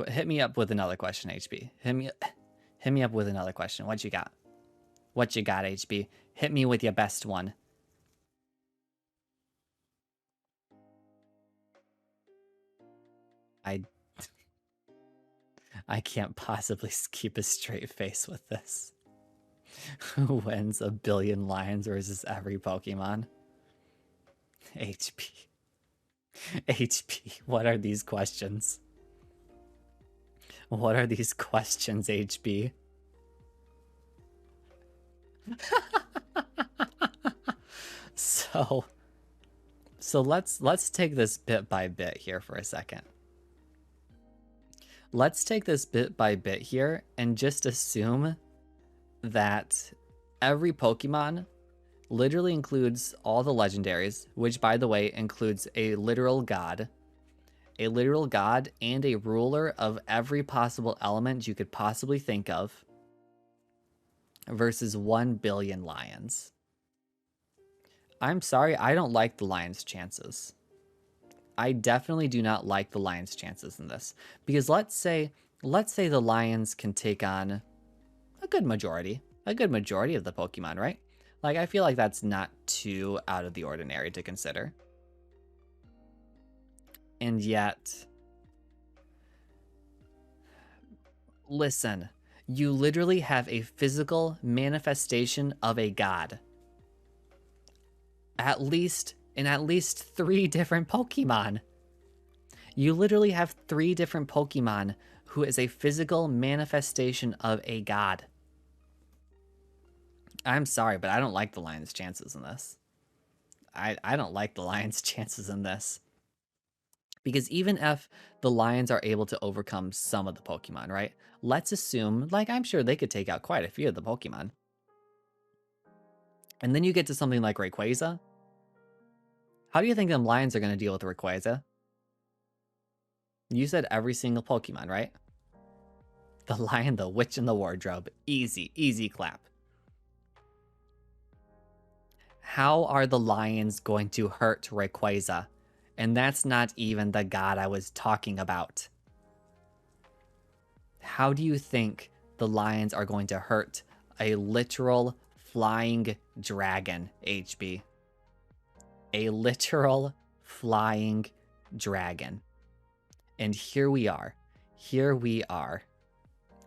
Hit me up with another question, HB. Hit me up with another question. What you got? What you got, HB? Hit me with your best one. I can't possibly keep a straight face with this. Who wins a billion lions versus every Pokemon? HP. HP, what are these questions? What are these questions, HB? So let's take this bit by bit here for a second. Let's take this bit by bit here and just assume that every Pokemon literally includes all the legendaries, which by the way includes a literal god and a ruler of every possible element you could possibly think of, versus 1 billion lions. I'm sorry, I don't like the lions' chances. I definitely do not like the lions' chances in this, because let's say the lions can take on a good majority of the Pokemon, right? Like, I feel like that's not too out of the ordinary to consider. And yet, listen, you literally have a physical manifestation of a god. In at least 3 different Pokemon. You literally have 3 different Pokemon who is a physical manifestation of a god. I'm sorry, but I don't like the Lions' chances in this. I don't like the Lions' chances in this. Because even if the Lions are able to overcome some of the Pokemon, right? Let's assume, like, I'm sure they could take out quite a few of the Pokemon. And then you get to something like Rayquaza. How do you think them Lions are going to deal with Rayquaza? You said every single Pokemon, right? The Lion, the Witch, and the Wardrobe. Easy, easy clap. How are the Lions going to hurt Rayquaza? And that's not even the god I was talking about. How do you think the Lions are going to hurt a literal flying dragon, HB? A literal flying dragon. And here we are.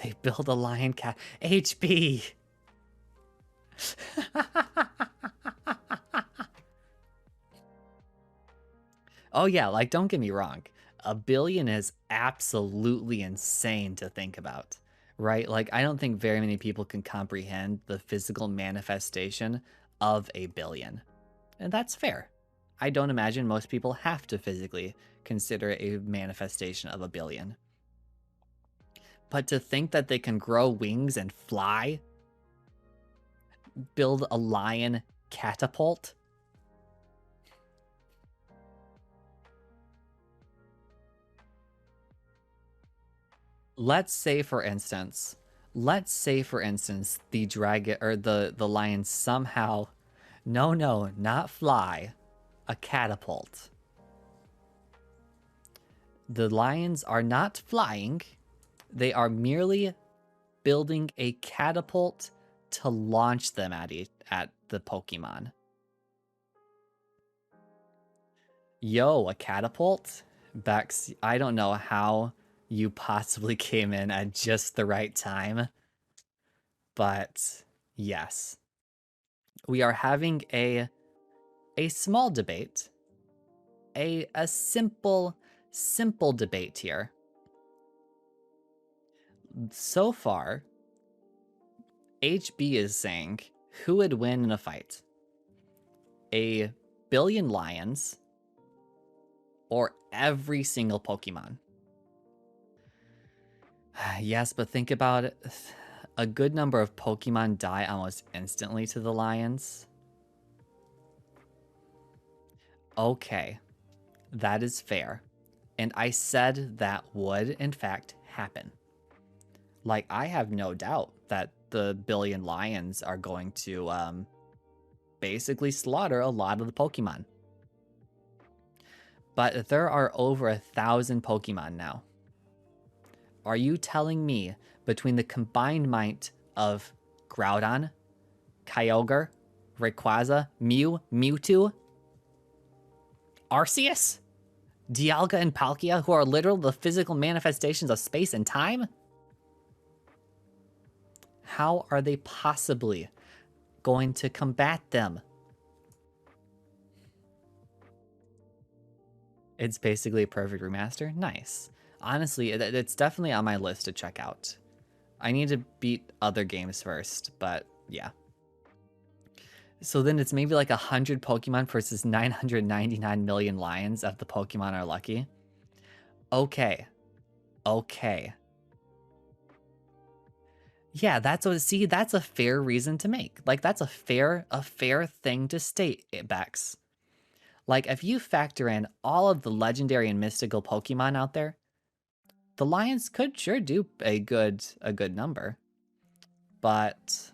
They build a lion cat. HB! Oh yeah, like, don't get me wrong. A billion is absolutely insane to think about, right? Like, I don't think very many people can comprehend the physical manifestation of a billion. And that's fair. I don't imagine most people have to physically consider a manifestation of a billion. But to think that they can grow wings and fly, build a lion catapult, let's say for instance the dragon or the lion somehow, no, not fly, a catapult. The lions are not flying, they are merely building a catapult to launch them at the Pokemon. Yo, a catapult? Bex, I don't know how you possibly came in at just the right time, but yes. We are having a small debate, a simple debate here. So far, HB is saying who would win in a fight? A billion lions or every single Pokemon? Yes, but think about it. A good number of Pokemon die almost instantly to the lions. Okay, that is fair. And I said that would, in fact, happen. Like, I have no doubt that the billion lions are going to basically slaughter a lot of the Pokemon. But there are over 1,000 Pokemon now. Are you telling me between the combined might of Groudon, Kyogre, Rayquaza, Mewtwo, Arceus, Dialga, and Palkia, who are literal the physical manifestations of space and time? How are they possibly going to combat them? It's basically a perfect remaster. Nice. Honestly, it's definitely on my list to check out. I need to beat other games first, but yeah. So then it's maybe like 100 Pokemon versus 999 million lions if the Pokemon are lucky. Okay. Okay. Yeah, that's what, see, that's a fair reason to make. Like, that's a fair thing to state, Bex. Like, if you factor in all of the legendary and mystical Pokemon out there, the lions could sure do a good number. But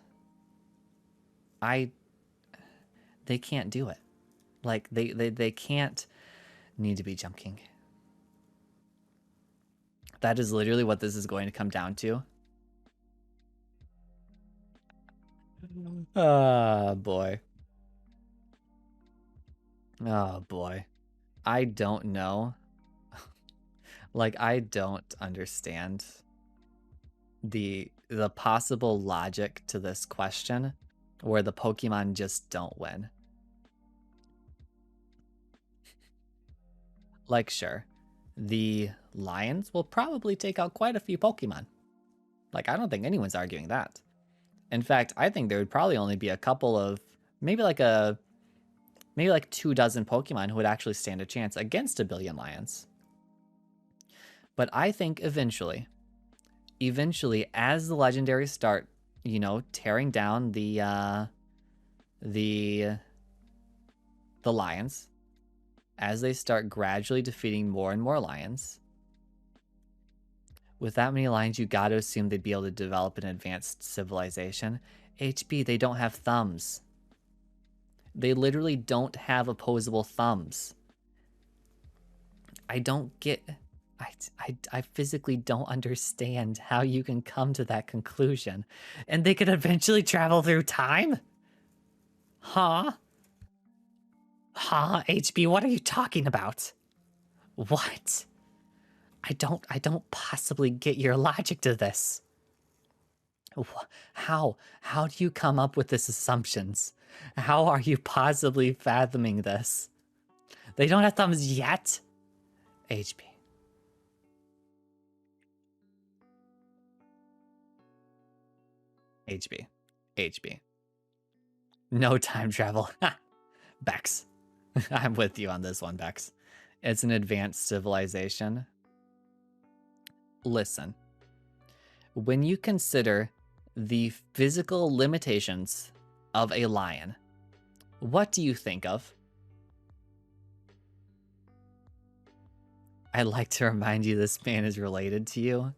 they can't do it. Like, they can't need to be Jump King. That is literally what this is going to come down to. Oh, boy. Oh, boy. I don't know. Like, I don't understand the possible logic to this question where the Pokemon just don't win. Like, sure, the lions will probably take out quite a few Pokemon. Like, I don't think anyone's arguing that. In fact, I think there would probably only be a couple of, maybe like 2 dozen Pokemon who would actually stand a chance against a billion lions. But I think eventually, as the legendaries start, you know, tearing down the lions, as they start gradually defeating more and more lions, with that many lions, you gotta assume they'd be able to develop an advanced civilization. HB, they don't have thumbs. They literally don't have opposable thumbs. I don't get... I physically don't understand how you can come to that conclusion. And they could eventually travel through time? Huh? Huh, HB, what are you talking about? What? I don't possibly get your logic to this. How do you come up with this assumptions? How are you possibly fathoming this? They don't have thumbs yet? HB. HB. HB. No time travel. Bex. I'm with you on this one, Bex. It's an advanced civilization. Listen. When you consider the physical limitations of a lion, what do you think of? I'd like to remind you this man is related to you.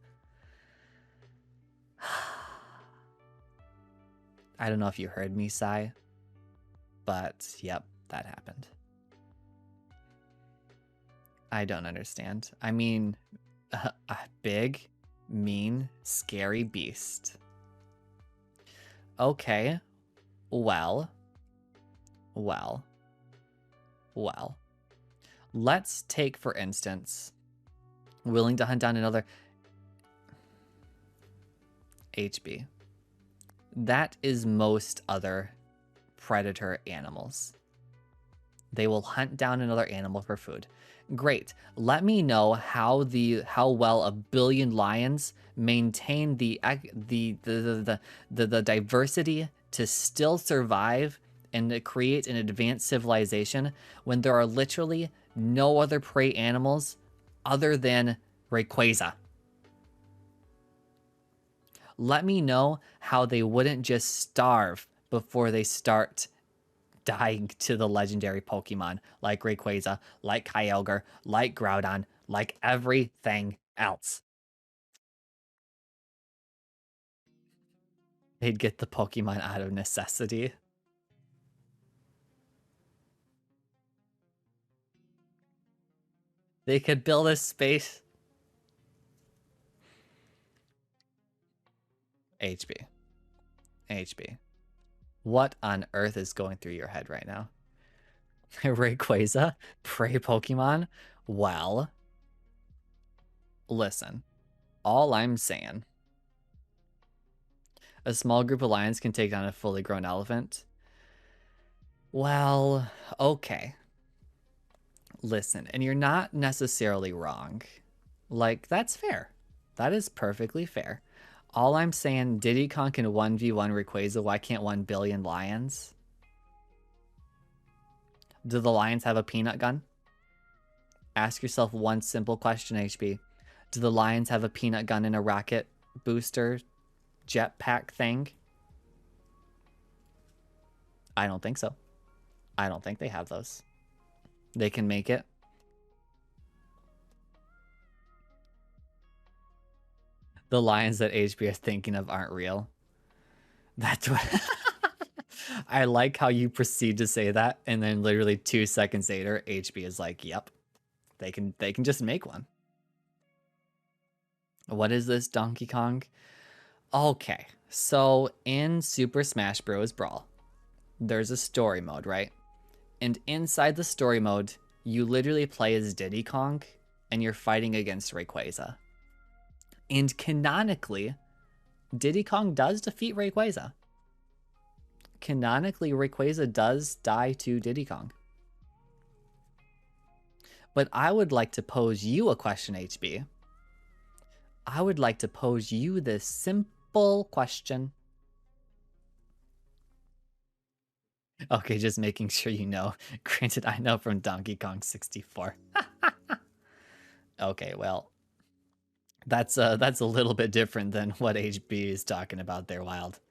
I don't know if you heard me sigh, but yep, that happened. I don't understand. I mean, a big, mean, scary beast. Okay, well. Let's take, for instance, willing to hunt down another HB. That is most other predator animals. They will hunt down another animal for food. Great. Let me know how well a billion lions maintain the diversity to still survive and to create an advanced civilization when there are literally no other prey animals other than Rayquaza. Let me know how they wouldn't just starve before they start dying to the legendary Pokemon like Rayquaza, like Kyogre, like Groudon, like everything else. They'd get the Pokemon out of necessity. They could build a space. HB. HB. What on earth is going through your head right now? Rayquaza? Prey Pokemon? Well, listen. All I'm saying. A small group of lions can take down a fully grown elephant. Well, okay. Listen, and you're not necessarily wrong. Like, that's fair. That is perfectly fair. All I'm saying, Diddy Kong can 1v1 Rayquaza. Why can't 1 billion lions? Do the lions have a peanut gun? Ask yourself one simple question, HB. Do the lions have a peanut gun and a rocket booster jetpack thing? I don't think so. I don't think they have those. They can make it. The lions that HB is thinking of aren't real. That's what... I like how you proceed to say that, and then literally 2 seconds later, HB is like, yep. They can just make one. What is this, Donkey Kong? Okay, so in Super Smash Bros. Brawl, there's a story mode, right? And inside the story mode, you literally play as Diddy Kong, and you're fighting against Rayquaza. And canonically, Diddy Kong does defeat Rayquaza. Canonically, Rayquaza does die to Diddy Kong. But I would like to pose you a question, HB. I would like to pose you this simple question. Okay, just making sure you know. Granted, I know from Donkey Kong 64. Okay, well, that's a little bit different than what HB is talking about there, Wild.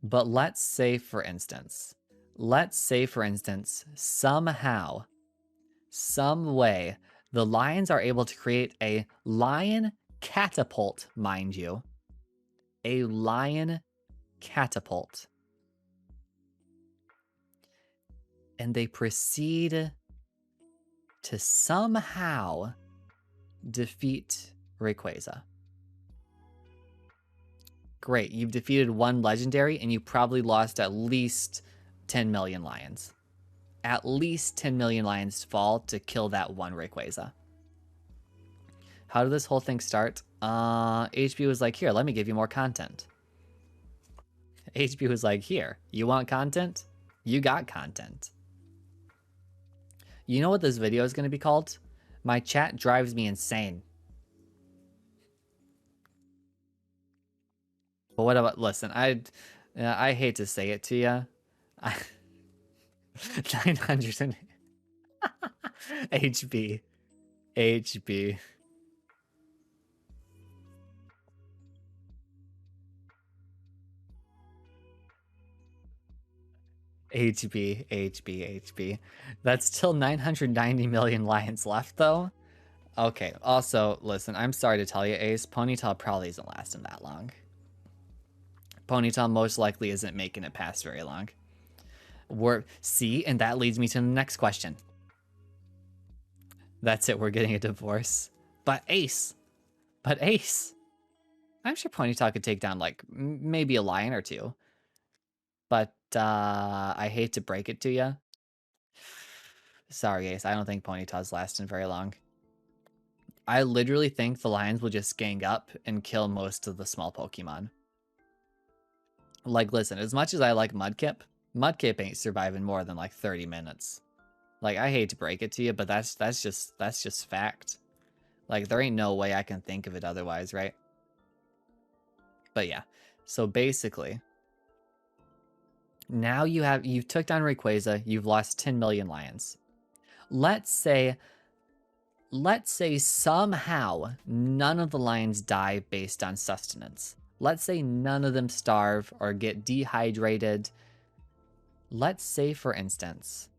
But let's say, for instance, somehow, some way, the lions are able to create a lion catapult, mind you. A lion catapult. And they proceed to somehow defeat Rayquaza. Great, you've defeated 1 legendary, and you probably lost at least 10 million lions. At least 10 million lions fall to kill that 1 Rayquaza. How did this whole thing start? HB was like, here, let me give you more content. HB was like, here, you want content? You got content. You know what this video is going to be called? My chat drives me insane. But what about, listen, I hate to say it to you. 900 and HB. HB. HB. That's still 990 million lions left, though. Okay, also, listen, I'm sorry to tell you, Ace, Ponytail probably isn't lasting that long. Ponytail most likely isn't making it past very long. See, and that leads me to the next question. That's it, we're getting a divorce. But Ace, I'm sure Ponytail could take down, like, maybe a lion or two. But, I hate to break it to you. Sorry, Ace, I don't think Ponytail's lasting very long. I literally think the lions will just gang up and kill most of the small Pokemon. Like, listen, as much as I like Mudkip ain't surviving more than like 30 minutes. Like, I hate to break it to you, but that's just fact. Like, there ain't no way I can think of it otherwise, right? But yeah, so basically, now you've took down Rayquaza, you've lost 10 million lions. Let's say somehow none of the lions die based on sustenance. Let's say none of them starve or get dehydrated. Let's say, for instance,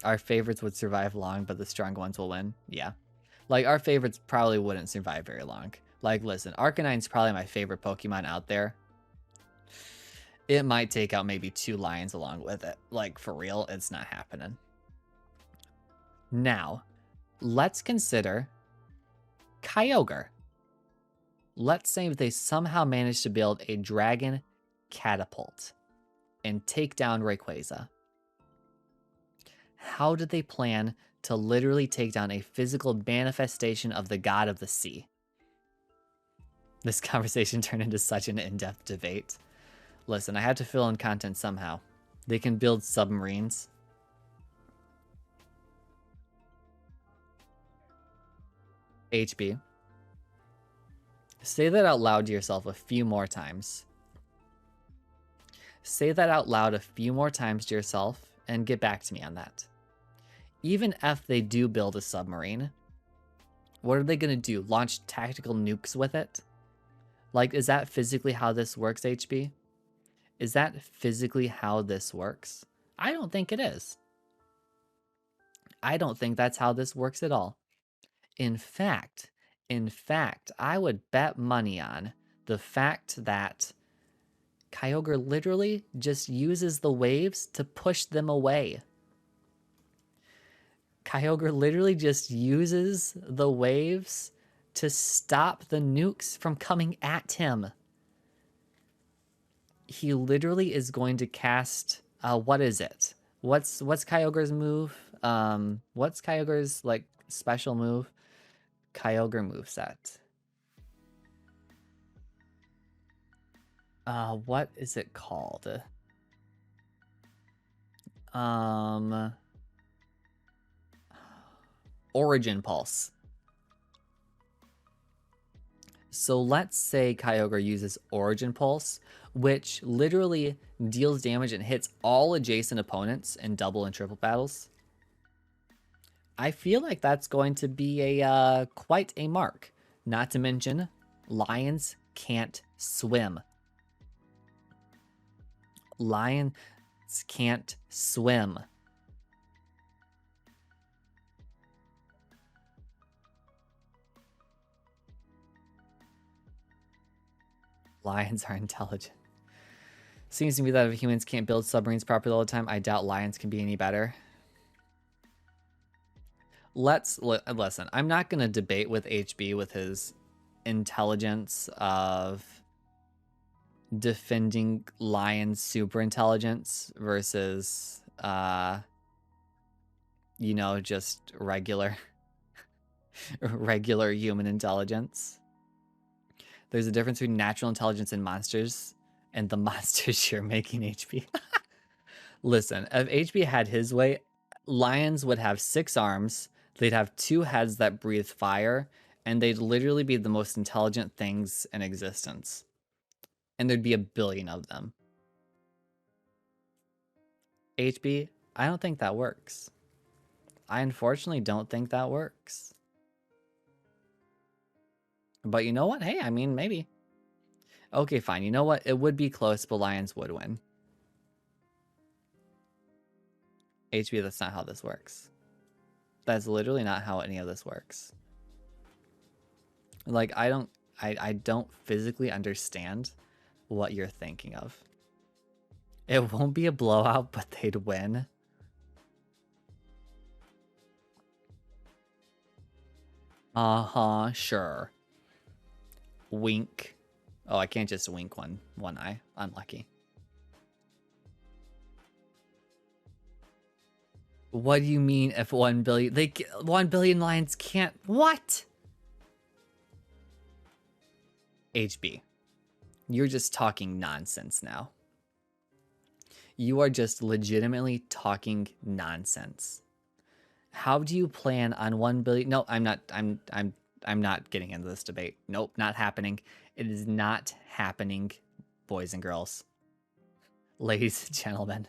our favorites would survive long, but the strong ones will win. Yeah. Like, our favorites probably wouldn't survive very long. Like, listen, Arcanine's probably my favorite Pokemon out there. It might take out maybe 2 lions along with it. Like, for real, it's not happening. Now, let's consider Kyogre. Let's say they somehow manage to build a dragon catapult and take down Rayquaza. How did they plan to literally take down a physical manifestation of the god of the sea? This conversation turned into such an in-depth debate. Listen, I had to fill in content somehow. They can build submarines. HB. Say that out loud to yourself a few more times. Say that out loud a few more times to yourself and get back to me on that. Even if they do build a submarine, what are they going to do? Launch tactical nukes with it? Like, is that physically how this works, HB? Is that physically how this works? I don't think it is. I don't think that's how this works at all. In fact, I would bet money on the fact that Kyogre literally just uses the waves to push them away. Kyogre literally just uses the waves to stop the nukes from coming at him. He literally is going to cast, what is it? What's Kyogre's move? What's Kyogre's, like, special move? Kyogre moveset. What is it called? Origin Pulse. So let's say Kyogre uses Origin Pulse, which literally deals damage and hits all adjacent opponents in double and triple battles. I feel like that's going to be a quite a mark. Not to mention, lions can't swim. Lions can't swim. Lions are intelligent. Seems to me that if humans can't build submarines properly all the time, I doubt lions can be any better. Listen, I'm not going to debate with HB with his intelligence of defending lions' super intelligence versus, you know, just regular human intelligence. There's a difference between natural intelligence and monsters, and the monsters you're making, HB. Listen, if HB had his way, lions would have 6 arms, they'd have 2 heads that breathe fire, and they'd literally be the most intelligent things in existence. And there'd be a billion of them. HB, I don't think that works. I unfortunately don't think that works. But you know what? Hey, I mean, maybe. Okay, fine. You know what? It would be close, but lions would win. HB, that's not how this works. That's literally not how any of this works. Like, I don't physically understand what you're thinking of. It won't be a blowout, but they'd win. Uh-huh, sure. Wink. Oh, I can't just wink one eye. Unlucky. What do you mean if 1 billion... 1 billion lions can't... What? HB. You're just talking nonsense now. You are just legitimately talking nonsense. How do you plan on 1 billion? No, I'm not getting into this debate. Nope, not happening. It is not happening, boys and girls. Ladies and gentlemen,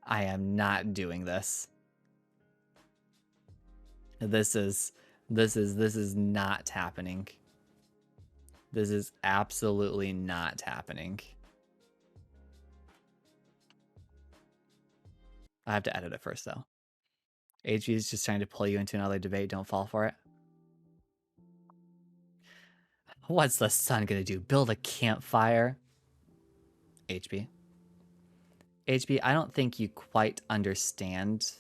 I am not doing this. This is not happening. This is absolutely not happening. I have to edit it first, though. HG is just trying to pull you into another debate. Don't fall for it. What's the sun gonna do? Build a campfire? HB. HB, I don't think you quite understand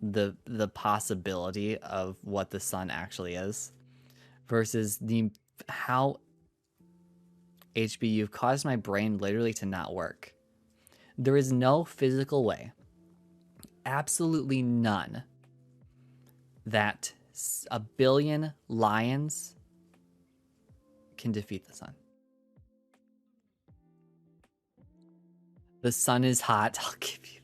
the possibility of what the sun actually is versus the how HB, you've caused my brain literally to not work. There is no physical way, absolutely none, that a billion lions can defeat the sun. The sun is hot. I'll give you.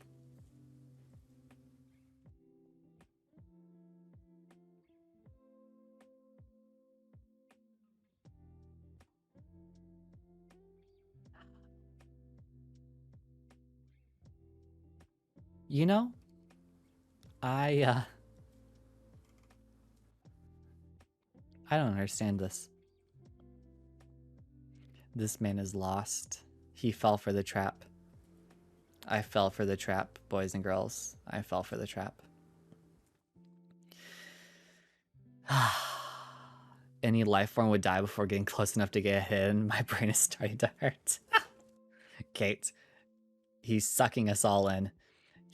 You know, I don't understand this. This man is lost. He fell for the trap. I fell for the trap, boys and girls. I fell for the trap. Any life form would die before getting close enough to get hit, and my brain is starting to hurt. Kate, he's sucking us all in.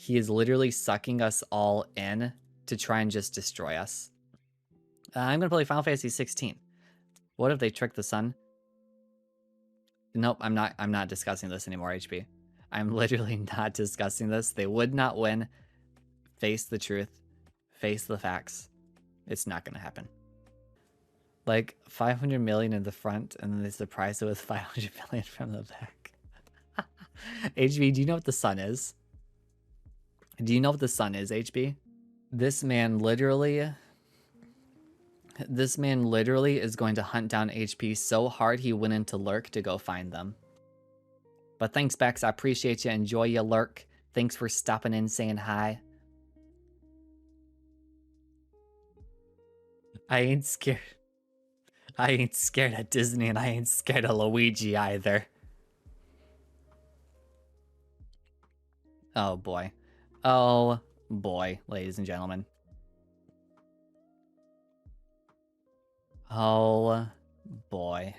He is literally sucking us all in to try and just destroy us. I'm gonna play Final Fantasy 16. What if they trick the sun? Nope, I'm not discussing this anymore, HB. I'm literally not discussing this. They would not win. Face the truth. Face the facts. It's not gonna happen. Like 500 million in the front, and then they surprise it with 500 million from the back. HB, do you know what the sun is? Do you know what the sun is, HB? This man literally is going to hunt down HP so hard he went into Lurk to go find them. But thanks, Bex. I appreciate you. Enjoy your Lurk. Thanks for stopping in, saying hi. I ain't scared. I ain't scared of Disney, and I ain't scared of Luigi either. Oh boy. Oh boy, ladies and gentlemen. Oh boy.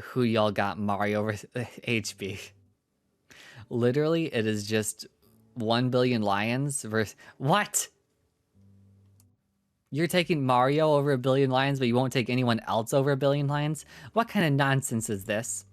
Who y'all got Mario versus HB? Literally, it is just 1 billion lions versus... What? You're taking Mario over 1 billion lions, but you won't take anyone else over 1 billion lions? What kind of nonsense is this?